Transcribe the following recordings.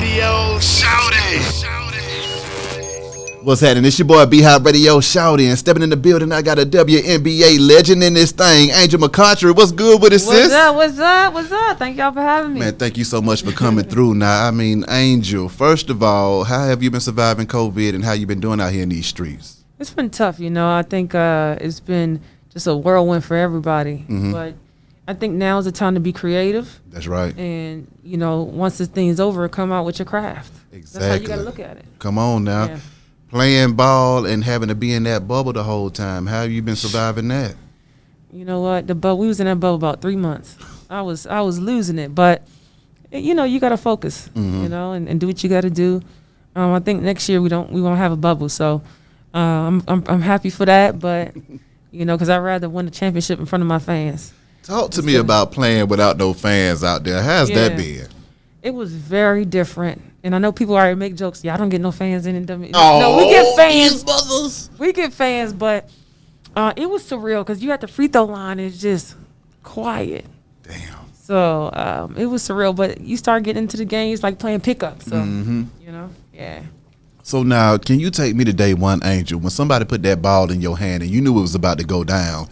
Radio. Shout it. What's happening? It's your boy B-Hop Radio Shouty, and stepping in the building, I got a WNBA legend in this thing, Angel McCoughtry. What's good with it, sis? What's up? Thank y'all for having me. Man, thank you so much for coming through. Now, I mean, Angel, first of all, how have you been surviving COVID and how you been doing out here in these streets? It's been tough, you know. I think it's been just a whirlwind for everybody. Mm-hmm. But I think now is the time to be creative. That's right. And, you know, once this thing is over, come out with your craft. Exactly. That's how you got to look at it. Come on now. Yeah. Playing ball and having to be in that bubble the whole time. How have you been surviving that? You know what? We was in that bubble about 3 months. I was losing it, but you know, you got to focus, you know, and do what you got to do. I think next year we won't have a bubble, so I'm happy for that. But you know, because I'd rather win the championship in front of my fans. Talk to me about playing without no fans out there. How's that been? It was very different. And I know people already make jokes. Yeah, I don't get no fans in the Oh, no, we get fans. Brothers. We get fans, but it was surreal because you at the free throw line and it's just quiet. Damn. So it was surreal, but you start getting into the games like playing pickup. So, you know, yeah. So now, can you take me to day one, Angel? When somebody put that ball in your hand and you knew it was about to go down,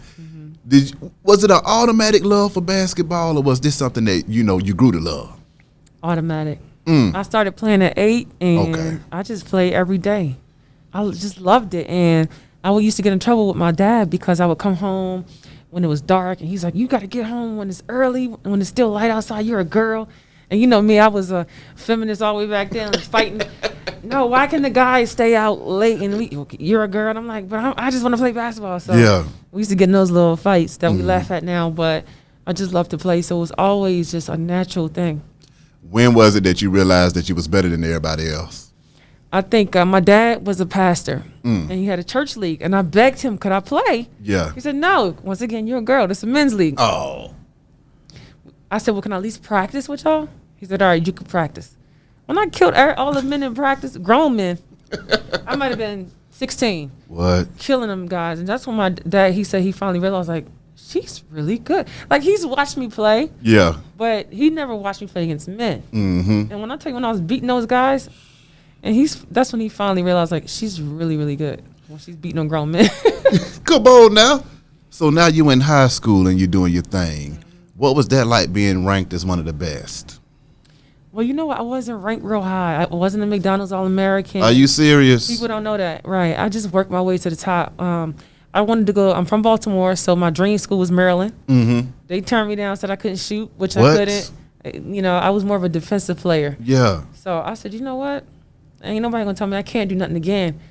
was it an automatic love for basketball, or was this something that, you know, you grew to love? Automatic. I started playing at 8, and I just played every day. I just loved it, and I used to get in trouble with my dad because I would come home when it was dark, and he's like, "You got to get home when it's early, when it's still light outside. You're a girl." And you know me, I was a feminist all the way back then, fighting. No, why can the guys stay out late and you're a girl? And I'm like, but I just want to play basketball. So we used to get in those little fights that we laugh at now, but I just love to play. So it was always just a natural thing. When was it that you realized that you was better than everybody else? I think my dad was a pastor, and he had a church league, and I begged him, could I play? Yeah. He said, no. Once again, you're a girl. This is a men's league. Oh. I said, well, can I at least practice with y'all? He said, all right, you can practice. When I killed all the men in practice, grown men, I might have been 16. What? Killing them guys. And that's when my dad, he said he finally realized, like, she's really good. Like, he's watched me play. Yeah. But he never watched me play against men. Mm-hmm. And when I tell you, when I was beating those guys, and that's when he finally realized, like, she's really, really good when she's beating on grown men. Come on now. So now you in high school and you're doing your thing. What was that like being ranked as one of the best? Well, you know what? I wasn't ranked real high. I wasn't a McDonald's All-American. Are you serious? People don't know that. Right. I just worked my way to the top. I wanted to go. I'm from Baltimore, so my dream school was Maryland. Mm-hmm. They turned me down, said I couldn't shoot, which I couldn't. You know, I was more of a defensive player. Yeah. So I said, you know what? Ain't nobody going to tell me I can't do nothing again.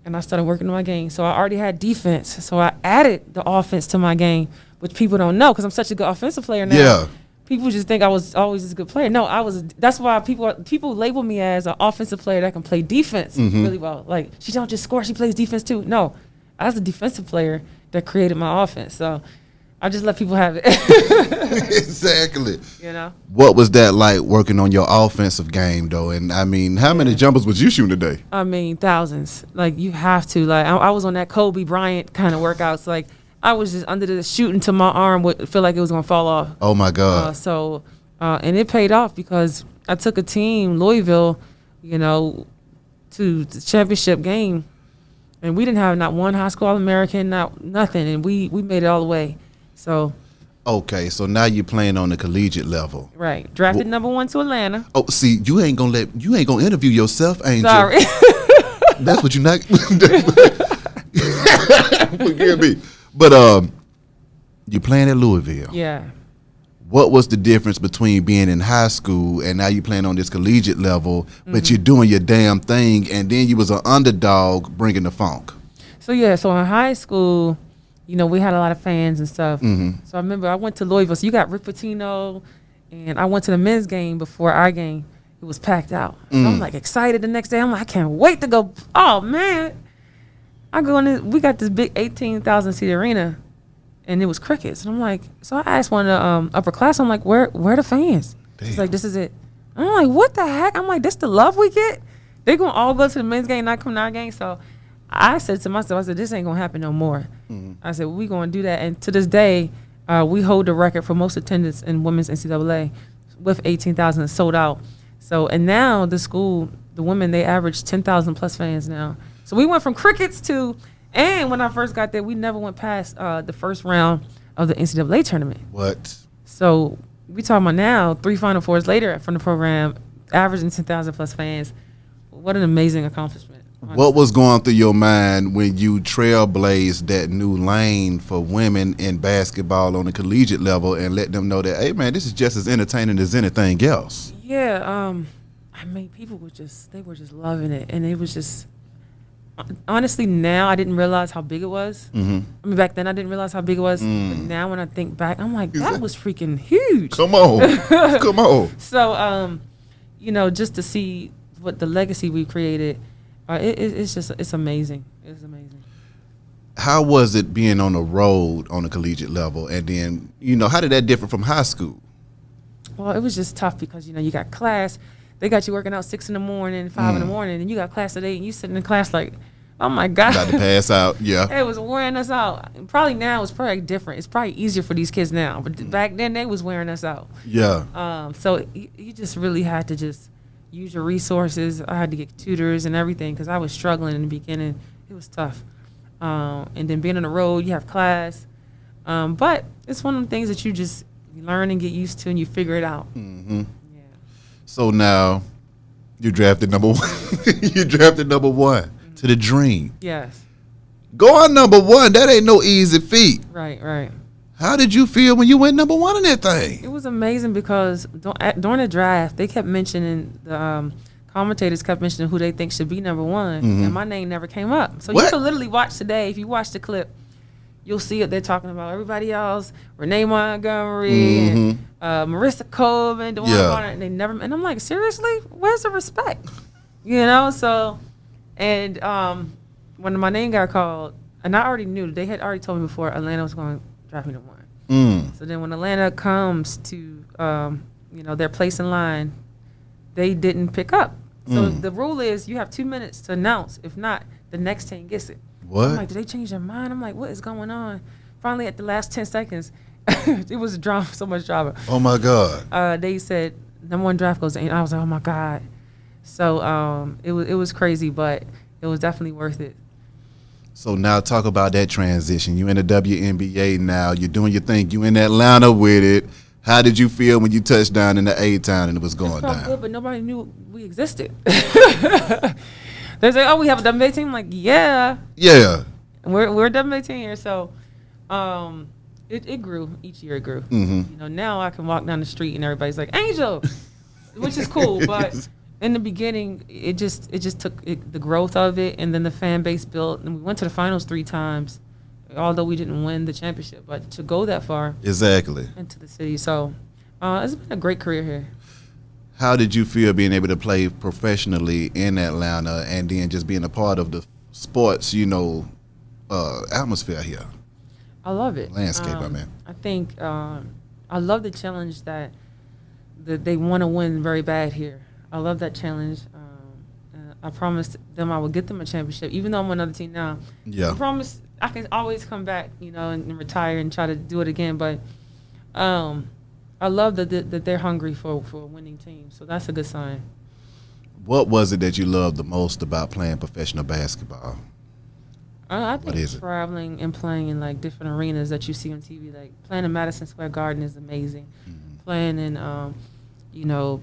And I started working on my game. So I already had defense. So I added the offense to my game, which people don't know because I'm such a good offensive player now. Yeah. People just think I was always a good player. No, I was. That's why people label me as an offensive player that can play defense really well. Like, she don't just score, she plays defense too. No, I was a defensive player that created my offense. So I just let people have it. Exactly. You know? What was that like working on your offensive game, though? And, I mean, how many jumpers was you shooting today? I mean, thousands. Like, you have to. Like, I was on that Kobe Bryant kind of workouts. Like, I was just under the shooting till my arm would feel like it was going to fall off. Oh, my God. And it paid off because I took a team, Louisville, you know, to the championship game. And we didn't have not one high school All-American, nothing. And we made it all the way. So. Okay, so now you're playing on the collegiate level. Right. Drafted number 1 to Atlanta. Oh, see, you ain't gonna interview yourself, Angel. Sorry. That's what you not. Forgive me. But you playing at Louisville. Yeah. What was the difference between being in high school and now you playing on this collegiate level, but you're doing your damn thing, and then you was an underdog bringing the funk? So in high school, you know, we had a lot of fans and stuff. So I remember I went to Louisville. So you got Rick Pitino, and I went to the men's game before our game. It was packed out. So I'm like excited the next day. I'm like, I can't wait to go. Oh man. I go in this, we got this big 18,000 seat arena, and it was crickets. And I'm like, so I asked one of the upper class, I'm like, where the fans? She's like, this is it. I'm like, what the heck? I'm like, this the love we get? They gonna all go to the men's game, not come to our game. So I said to myself, I said, this ain't gonna happen no more. I said, we gonna do that. And to this day, we hold the record for most attendance in women's NCAA with 18,000 sold out. So, and now the school, the women, they average 10,000 plus fans now. So we went from crickets to, and when I first got there, we never went past the first round of the NCAA tournament. What? So we talking about now, 3 Final Fours later from the program, averaging 10,000 plus fans. What an amazing accomplishment. Honestly. What was going through your mind when you trailblazed that new lane for women in basketball on the collegiate level and let them know that, hey, man, this is just as entertaining as anything else? Yeah, I mean, people were just loving it. And it was just, honestly, now I didn't realize how big it was. Mm-hmm. I mean, back then I didn't realize how big it was. But now when I think back, I'm like, that was freaking huge. Come on. Come on. So, you know, just to see what the legacy we created, it's amazing. It's amazing. How was it being on the road on a collegiate level? And then, you know, how did that differ from high school? Well, it was just tough because, you know, you got class. They got you working out 6 in the morning, 5 in the morning, and you got class at 8, and you sitting in class like, oh, my God. About to pass out, yeah. It was wearing us out. Probably now it's probably different. It's probably easier for these kids now. But back then, they was wearing us out. Yeah. So you just really had to just use your resources. I had to get tutors and everything because I was struggling in the beginning. It was tough. And then being on the road, you have class. But it's one of the things that you just learn and get used to and you figure it out. Mm-hmm. Yeah. So now you drafted number one. You drafted number one to the Dream. Yes. Going number one, that ain't no easy feat. Right. How did you feel when you went number one in that thing? It was amazing because during the draft, they kept mentioning, the commentators kept mentioning who they think should be number one, and my name never came up. So you can literally watch today, if you watch the clip, you'll see it. They're talking about everybody else, Renee Montgomery, and Marissa Colvin, DeWanna Bonner, and they never. And I'm like, seriously, where's the respect? You know. So, and when my name got called, and I already knew, they had already told me before Atlanta was going to draft me to one. So then when Atlanta comes to, you know, their place in line, they didn't pick up. So the rule is you have 2 minutes to announce. If not, the next team gets it. What? I'm like, did they change their mind? I'm like, what is going on? Finally, at the last 10 seconds, it was drama, so much drama. Oh, my God. They said, number one draft goes, and I was like, oh, my God. So it was crazy, but it was definitely worth it. So now talk about that transition. You in the WNBA now. You're doing your thing. You in Atlanta with it. How did you feel when you touched down in the A-Town and it was going down? Good, but nobody knew we existed. They're like, oh, we have a WNBA team? I'm like, yeah. Yeah. We're a WNBA team here. So it grew. Each year it grew. You know, now I can walk down the street and everybody's like, Angel, which is cool. But in the beginning, it just took the growth of it, and then the fan base built. And we went to the finals 3 times, although we didn't win the championship. But to go that far exactly into the city. So it's been a great career here. How did you feel being able to play professionally in Atlanta and then just being a part of the sports, you know, atmosphere here? I love it. Landscape, I mean. I think I love the challenge that they want to win very bad here. I love that challenge. I promised them I would get them a championship, even though I'm on another team now. Yeah. I promise I can always come back, you know, and retire and try to do it again. But I love that they're hungry for a winning team, so that's a good sign. What was it that you loved the most about playing professional basketball? I think traveling and playing in like different arenas that you see on TV, like playing in Madison Square Garden is amazing. Playing in, you know,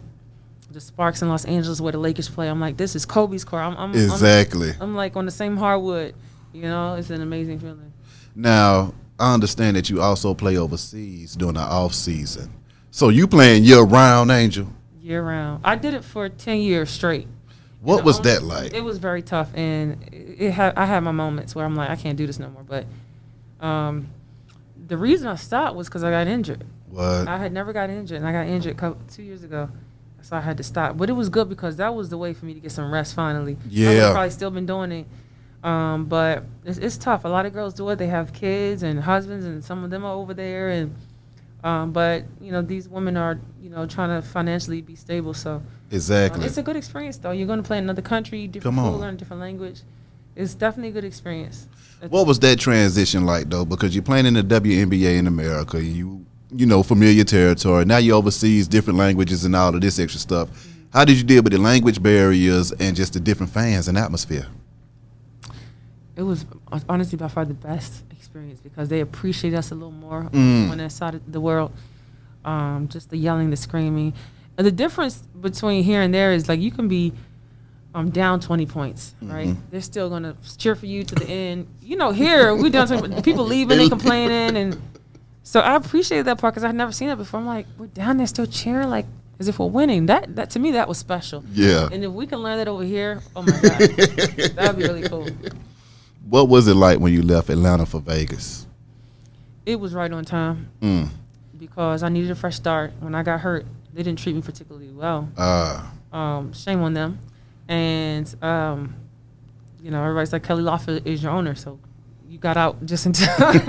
the Sparks in Los Angeles where the Lakers play, I'm like, this is Kobe's court. I'm like on the same hardwood. You know, it's an amazing feeling. Now, I understand that you also play overseas during the off season. So you playing year round, Angel? Year round. I did it for 10 years straight. What was that like? It was very tough, and I had my moments where I'm like, I can't do this no more. But the reason I stopped was because I got injured. What? I had never got injured, and I got injured 2 years ago. So I had to stop. But it was good because that was the way for me to get some rest finally. Yeah. I would have probably still been doing it. But it's tough. A lot of girls do it. They have kids and husbands, and some of them are over there. And but, you know, these women are, you know, trying to financially be stable. So exactly. It's a good experience, though. You're going to play in another country, different food, learn a different language. It's definitely a good experience. What was that transition like, though? Because you're playing in the WNBA in America. You know, familiar territory. Now you're overseas, different languages and all of this extra stuff. How did you deal with the language barriers and just the different fans and atmosphere? It was honestly by far the best experience because they appreciate us a little more on that side of the world. Just the yelling, the screaming. And the difference between here and there is like you can be down 20 points, right? They're still going to cheer for you to the end. You know, here we down 20, people leaving and complaining. And so I appreciated that part because I'd never seen that before. I'm like, we're down there still cheering like as if we're winning. That to me, that was special. Yeah. And if we can learn that over here, oh my God, that would be really cool. What was it like when you left Atlanta for Vegas? It was right on time because I needed a fresh start. When I got hurt, they didn't treat me particularly well. Shame on them. And, you know, everybody's like, Kelly Lawford is your owner, so you got out just in time.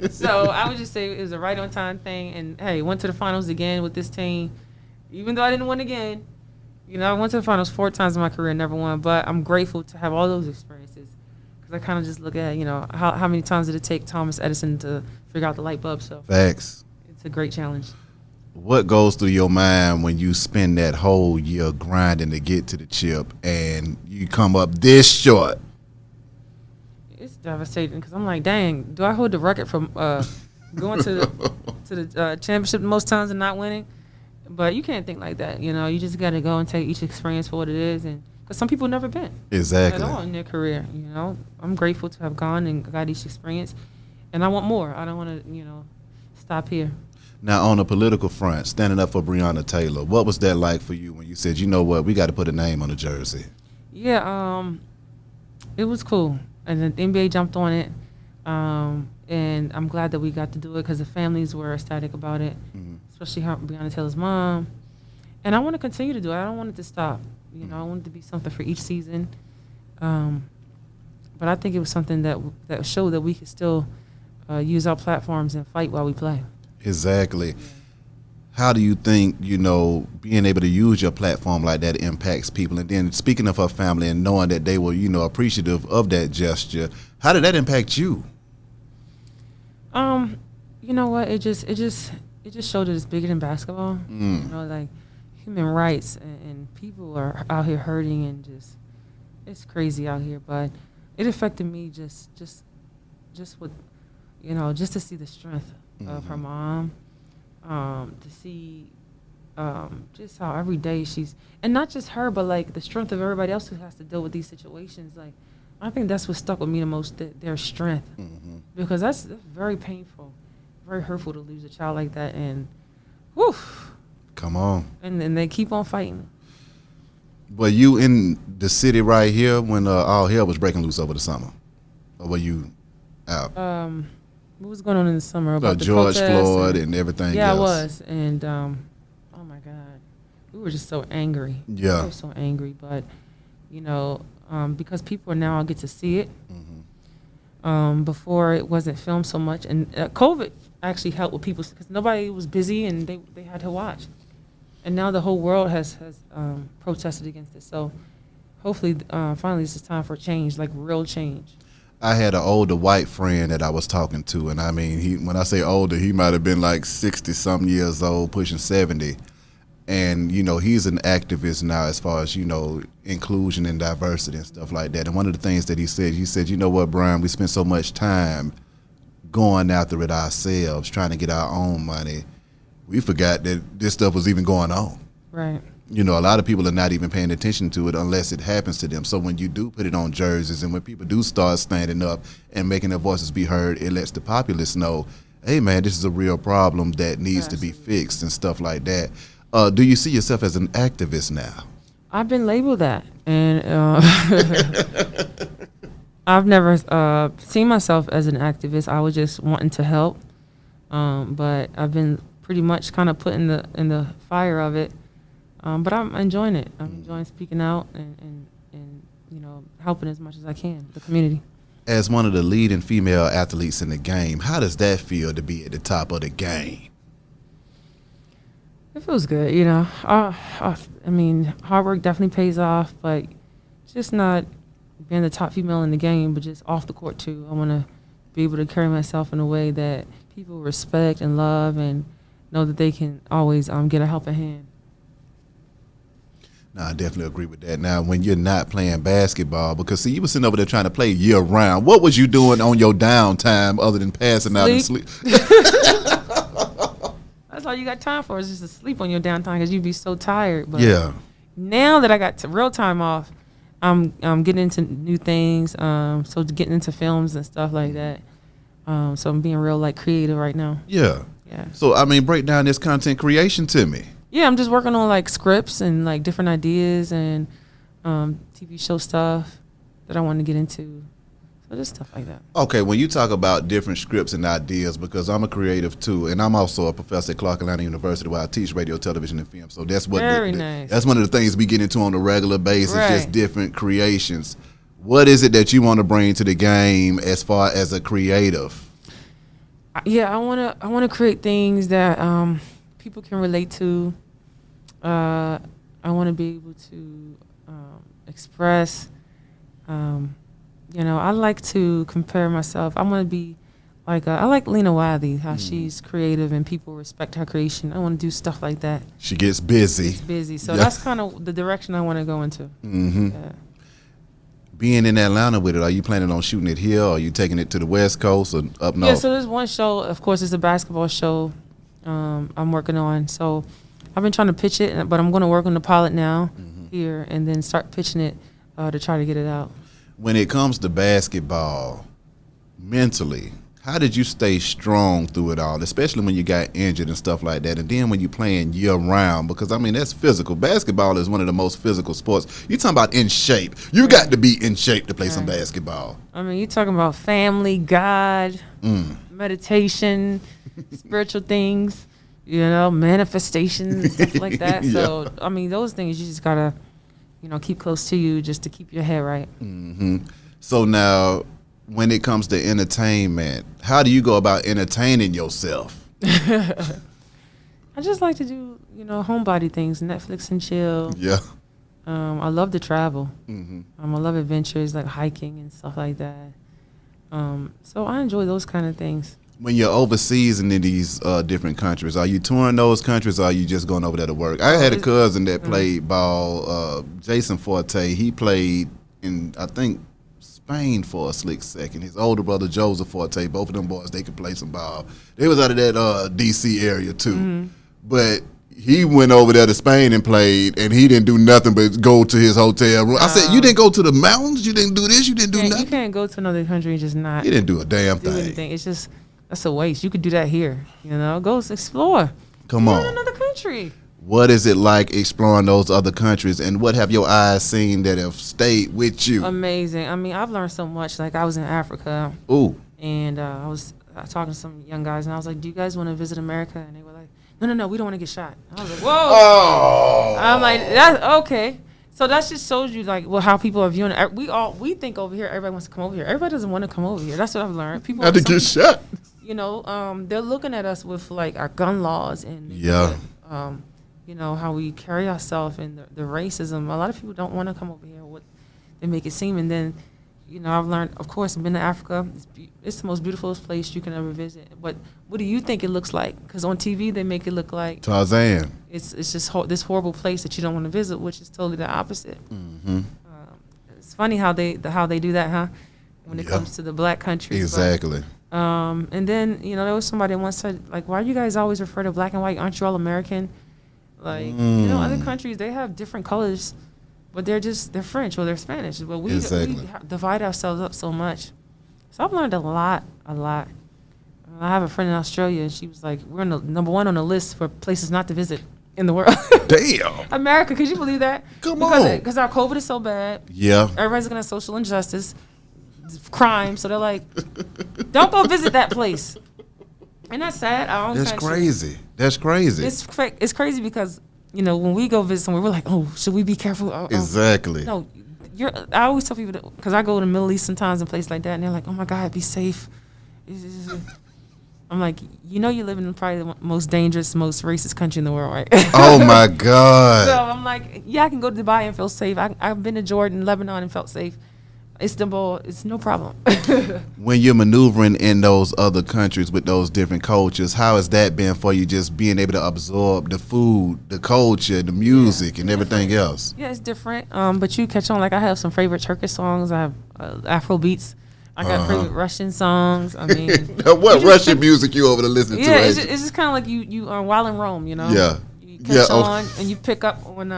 So I would just say it was a right on time thing. And, hey, went to the finals again with this team. Even though I didn't win again, you know, I went to the finals 4 times in my career and never won. But I'm grateful to have all those experiences. I kind of just look at, you know, how many times did it take Thomas Edison to figure out the light bulb? So facts. It's a great challenge. What goes through your mind when you spend that whole year grinding to get to the chip and you come up this short? It's devastating because I'm like, dang, do I hold the record from going to the championship the most times and not winning? But you can't think like that, you know. You just got to go and take each experience for what it is, and because some people never been exactly at all in their career, you know. I'm grateful to have gone and got each experience, and I want more. I don't want to, you know, stop here. Now, on the political front, standing up for Brianna Taylor, what was that like for you when you said, you know what, we got to put a name on the jersey? Yeah, it was cool, and the NBA jumped on it, and I'm glad that we got to do it because the families were ecstatic about it, especially Brianna Taylor's mom. And I want to continue to do it. I don't want it to stop. You know, I want it to be something for each season. But I think it was something that showed that we could still use our platforms and fight while we play. Exactly. Yeah. How do you think, you know, being able to use your platform like that impacts people? And then speaking of her family and knowing that they were, you know, appreciative of that gesture, how did that impact you? You know what? It just showed that it's bigger than basketball. You know, like human rights and people are out here hurting and just it's crazy out here. But it affected me just with, you know, just to see the strength of her mom, to see just how every day she's, and not just her, but like the strength of everybody else who has to deal with these situations. Like, I think that's what stuck with me the most, their strength, because that's very painful, very hurtful to lose a child like that. And whew, come on. And they keep on fighting. Were you in the city right here when all hell was breaking loose over the summer? Or were you out? What was going on in the summer about the George Floyd and everything yeah, else? Yeah, I was. And, oh, my God. We were just so angry. Yeah. We were so angry. But, you know, because people now get to see it. Before it wasn't filmed so much. And COVID actually helped with people because nobody was busy and they had to watch. And now the whole world has protested against it. So hopefully, finally, this is time for change, like real change. I had an older white friend that I was talking to, and I mean, when I say older, he might have been like 60-something years old, pushing 70. And, you know, he's an activist now as far as, you know, inclusion and diversity and stuff like that. And one of the things that he said, you know what, Brian, we spend so much time going after it ourselves, trying to get our own money. We forgot that this stuff was even going on. Right. You know, a lot of people are not even paying attention to it unless it happens to them. So when you do put it on jerseys and when people do start standing up and making their voices be heard, it lets the populace know, hey, man, this is a real problem that needs to be fixed and stuff like that. Do you see yourself as an activist now? I've been labeled that. And I've never seen myself as an activist. I was just wanting to help. But I've been pretty much kind of put in the fire of it. But I'm enjoying it. I'm enjoying speaking out and you know, helping as much as I can the community. As one of the leading female athletes in the game, how does that feel to be at the top of the game? It feels good, you know. I mean, hard work definitely pays off, but just not being the top female in the game, but just off the court too. I want to be able to carry myself in a way that people respect and love and know that they can always get a helping hand. No, I definitely agree with that. Now, when you're not playing basketball, because see, you were sitting over there trying to play year round. What was you doing on your downtime other than passing out and sleep? That's all you got time for is just to sleep on your downtime because you'd be so tired. But Yeah. now that I got real time off, I'm getting into new things. So getting into films and stuff like that. So I'm being real like creative right now. Yeah. Yeah. So, I mean, break down this content creation to me. Yeah, I'm just working on like scripts and like different ideas and TV show stuff that I want to get into. So just stuff like that. Okay, when you talk about different scripts and ideas, because I'm a creative too, and I'm also a professor at Clark Atlanta University where I teach radio, television, and film. So that's what nice. That's one of the things we get into on a regular basis, Right. just different creations. What is it that you want to bring to the game as far as a creative? Yeah, I wanna create things that people can relate to. I want to be able to express. I like to compare myself. I want to be like I like Lena Wiley, how she's creative and people respect her creation. I want to do stuff like that. She gets busy. It's busy, so Yeah. that's kind of the direction I want to go into. Mm-hmm. Yeah. Being in Atlanta with it, are you planning on shooting it here, or are you taking it to the West Coast or up north? Yeah, so there's one show, of course, it's a basketball show I'm working on. So I've been trying to pitch it, but I'm going to work on the pilot now here and then start pitching it to try to get it out. When it comes to basketball, mentally, how did you stay strong through it all, especially when you got injured and stuff like that, and then when you're playing year-round? Because, I mean, that's physical. Basketball is one of the most physical sports. You're talking about in shape. You got to be in shape to play some basketball. I mean, you're talking about family, God, meditation, spiritual things, manifestation and stuff like that. Yeah. So, I mean, those things you just got to, keep close to you just to keep your head right. Mm-hmm. So now, when it comes to entertainment, how do you go about entertaining yourself? I just like to do, homebody things, Netflix and chill. Yeah. I love to travel. Mm-hmm. I love adventures like hiking and stuff like that. So I enjoy those kind of things. When you're overseas and in these different countries, are you touring those countries or are you just going over there to work? I had a cousin that played ball, Jason Forte. He played in, I think, Spain for a slick second. His older brother, Joseph Forte, both of them boys, they could play some ball. They was out of that D.C. area, too. But he went over there to Spain and played, and he didn't do nothing but go to his hotel room. I said, you didn't go to the mountains? You didn't do this? You didn't do nothing? You can't go to another country and just not You didn't do a damn do thing. anything. It's just, that's a waste. You could do that here. Go explore. Come Go on. to another country. What is it like exploring those other countries, and what have your eyes seen that have stayed with you? Amazing. I mean, I've learned so much. Like, I was in Africa. Ooh. And I was talking to some young guys, and I was like, do you guys want to visit America? And they were like, no, we don't want to get shot. I was like, whoa. Oh. I'm like, that's okay. So that just shows you, like, how people are viewing it. We think over here, everybody wants to come over here. Everybody doesn't want to come over here. That's what I've learned. People Not to get shot. They're looking at us with, like, our gun laws and, how we carry ourselves and the racism. A lot of people don't want to come over here. What they make it seem. And then, I've learned, of course, I've been to Africa. It's the most beautiful place you can ever visit. But what do you think it looks like? Because on TV, they make it look like Tarzan. it's just this horrible place that you don't want to visit, which is totally the opposite. Mm-hmm. It's funny how they do that, huh? When it comes to the black countries. Exactly. But, and then, there was somebody once said, like, why do you guys always refer to black and white? Aren't you all American? Like, other countries, they have different colors, but they're French or they're Spanish. But we divide ourselves up so much. So I've learned a lot. I have a friend in Australia, and she was like, we're number one on the list for places not to visit in the world. Damn. America, could you believe that? Come on. Because our COVID is so bad. Yeah. Everybody's looking at social injustice, crime. So they're like, don't go visit that place. And that's sad. That's crazy. That's crazy. It's crazy because, when we go visit somewhere, we're like, oh, should we be careful? Exactly. No, I always tell people, because I go to the Middle East sometimes and places like that, and they're like, oh my God, be safe. I'm like, you live in probably the most dangerous, most racist country in the world, right? Oh my God. So I'm like, yeah, I can go to Dubai and feel safe. I've been to Jordan, Lebanon, and felt safe. Istanbul, it's no problem. When you're maneuvering in those other countries with those different cultures, how has that been for you, just being able to absorb the food, the culture, the music, and everything else? Yeah, it's different. But you catch on. Like, I have some favorite Turkish songs. I have Afro beats. I got favorite Russian songs. I mean, what Russian music you over to listen to? Yeah, it's just kind of like you are while in Rome, you know. Yeah. You catch on and you pick up on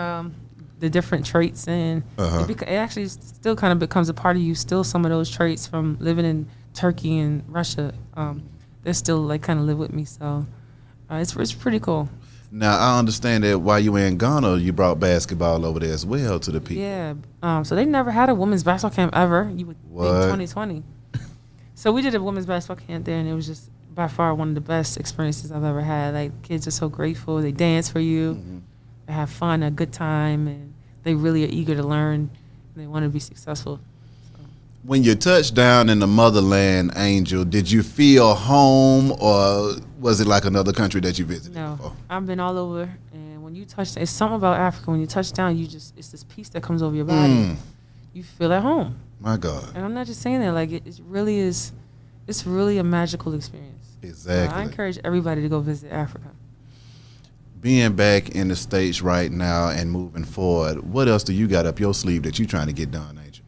the different traits, and it actually still kind of becomes a part of you. Still, some of those traits from living in Turkey and Russia, they still like kind of live with me. So it's pretty cool. Now, I understand that while you were in Ghana, you brought basketball over there as well to the people. Yeah. So they never had a women's basketball camp ever. You would think 2020. So we did a women's basketball camp there, and it was just by far one of the best experiences I've ever had. Like, kids are so grateful. They dance for you. They have fun, a good time, and they really are eager to learn, and they want to be successful. So. When you touched down in the motherland, Angel, did you feel home, or was it like another country that you visited? No, I've been all over, and when you touch, it's something about Africa. When you touch down, it's this peace that comes over your body. You feel at home. My God. And I'm not just saying that. Like, it really is. It's really a magical experience. Exactly. I encourage everybody to go visit Africa. Being back in the States right now and moving forward, what else do you got up your sleeve that you're trying to get done, Angel?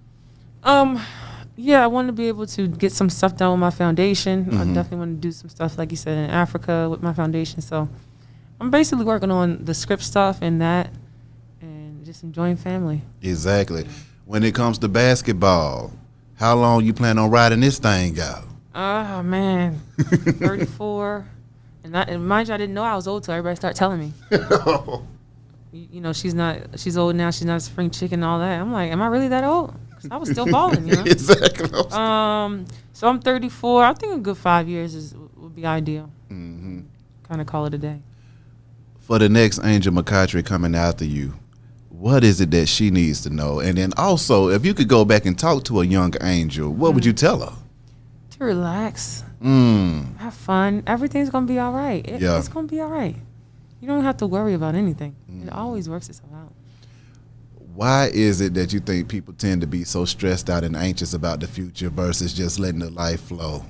Yeah, I want to be able to get some stuff done with my foundation. I definitely want to do some stuff, like you said, in Africa with my foundation. So I'm basically working on the script stuff and that, and just enjoying family. Exactly. When it comes to basketball, how long you plan on riding this thing out? Oh, man. 34. And mind you, I didn't know I was old till everybody started telling me. You know, she's old now. She's not a spring chicken and all that. I'm like, am I really that old? 'Cause I was still balling, you know? Exactly. So I'm 34. I think a good 5 years would be ideal. Kind of call it a day. For the next Angel McCoughtry coming after you, what is it that she needs to know? And then also, if you could go back and talk to a young Angel, what would you tell her? To relax. Have fun. Everything's going to be all right. It's going to be all right. You don't have to worry about anything. It always works itself out. Why is it that you think people tend to be so stressed out and anxious about the future versus just letting the life flow?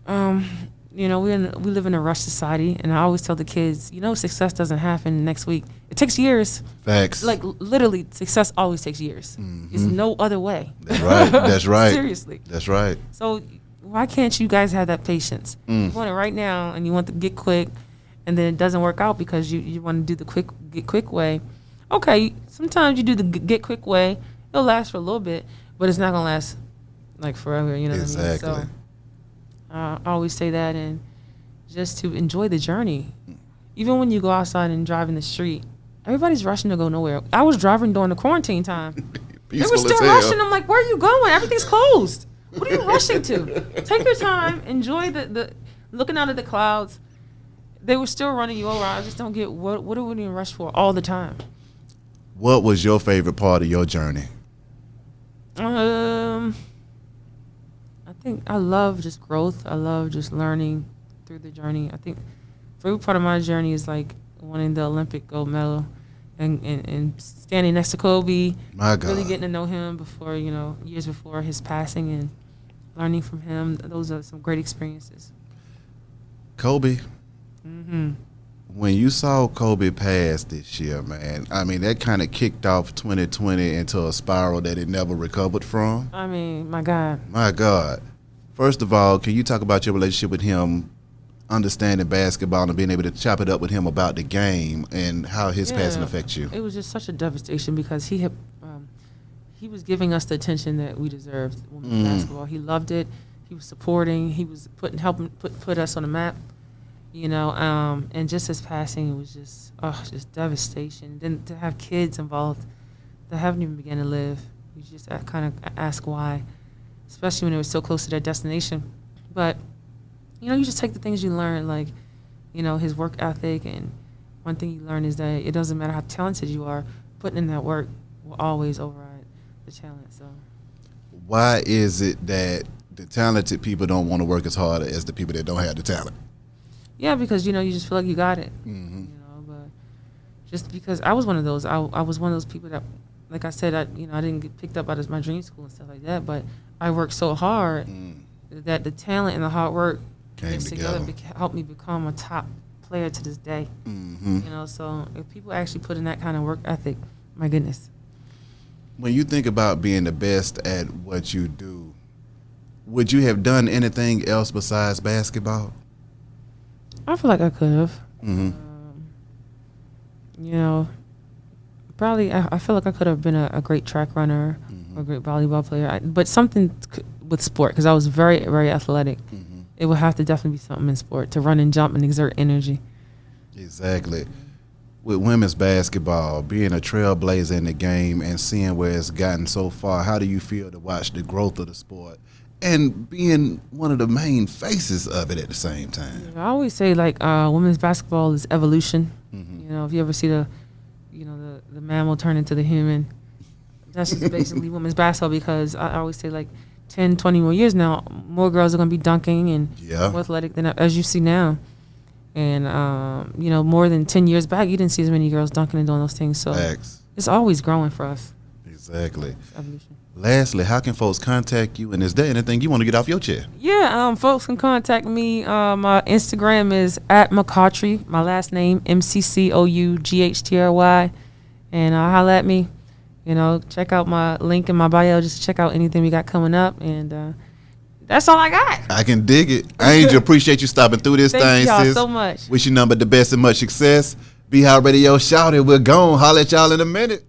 You know, we live in a rush society, and I always tell the kids, you know, success doesn't happen next week. It takes years. Facts. Like, literally, success always takes years. There's no other way. That's right. That's right. Seriously. That's right. So why can't you guys have that patience? You want it right now, and you want to get quick, and then it doesn't work out because you want to do the get quick way. Okay, sometimes you do the get quick way. It'll last for a little bit, but it's not going to last, like, forever. You know what I mean? So I always say that, and just to enjoy the journey. Even when you go outside and drive in the street, everybody's rushing to go nowhere. I was driving during the quarantine time. They were still rushing. I'm like, where are you going? Everything's closed. What are you rushing to? Take your time. Enjoy the looking out at the clouds. They were still running you over. I just don't get what are we in rush for all the time. What was your favorite part of your journey? I think I love just growth. I love just learning through the journey. I think favorite part of my journey is like winning the Olympic gold medal and standing next to Kobe. My God. Really getting to know him before, you know, years before his passing, and learning from him. Those are some great experiences. Kobe. When you saw Kobe pass this year, man, I mean, that kind of kicked off 2020 into a spiral that it never recovered from. I mean, my God. My God. First of all, can you talk about your relationship with him, understanding basketball and being able to chop it up with him about the game and how his passing affects you? It was just such a devastation because he was giving us the attention that we deserved in basketball. He loved it. He was supporting. He was helping put us on the map. You know, and just his passing was just devastation. Then to have kids involved that haven't even begun to live, you just kind of ask why, especially when they were so close to their destination. But, you know, you just take the things you learn, like, you know, his work ethic. And one thing you learn is that it doesn't matter how talented you are, putting in that work will always override the talent. So, why is it that the talented people don't want to work as hard as the people that don't have the talent? Yeah, because, you know, you just feel like you got it. You know, but just because I was one of those. I was one of those people that like I said, I didn't get picked up out of my dream school and stuff like that, but I worked so hard that the talent and the hard work mixed together helped me become a top player to this day. You know, so if people actually put in that kind of work ethic, my goodness. When you think about being the best at what you do, would you have done anything else besides basketball? I feel like I could have. You know, probably I feel like I could have been a great track runner or a great volleyball player. But something with sport, because I was very, very athletic. It would have to definitely be something in sport to run and jump and exert energy. Exactly. With women's basketball, being a trailblazer in the game and seeing where it's gotten so far, how do you feel to watch the growth of the sport and being one of the main faces of it at the same time? I always say, like, women's basketball is evolution. You know, if you ever see the mammal turn into the human, that's just basically women's basketball, because I always say, like, 10, 20 more years now, more girls are going to be dunking and more athletic than as you see now. And, you know, more than 10 years back, you didn't see as many girls dunking and doing those things. So it's always growing for us. Exactly. Evolution. Lastly, how can folks contact you? And is there anything you want to get off your chest? Yeah, folks can contact me. My Instagram is @McCoughtry. My last name, McCoughtry. And holla at me. You know, check out my link in my bio just to check out anything we got coming up. And that's all I got. I can dig it. Angel, appreciate you stopping through this thing, sis. Thank y'all so much. Wish you nothing but the best and much success. Be Hot Radio, shout it. We're gone. Holla at y'all in a minute.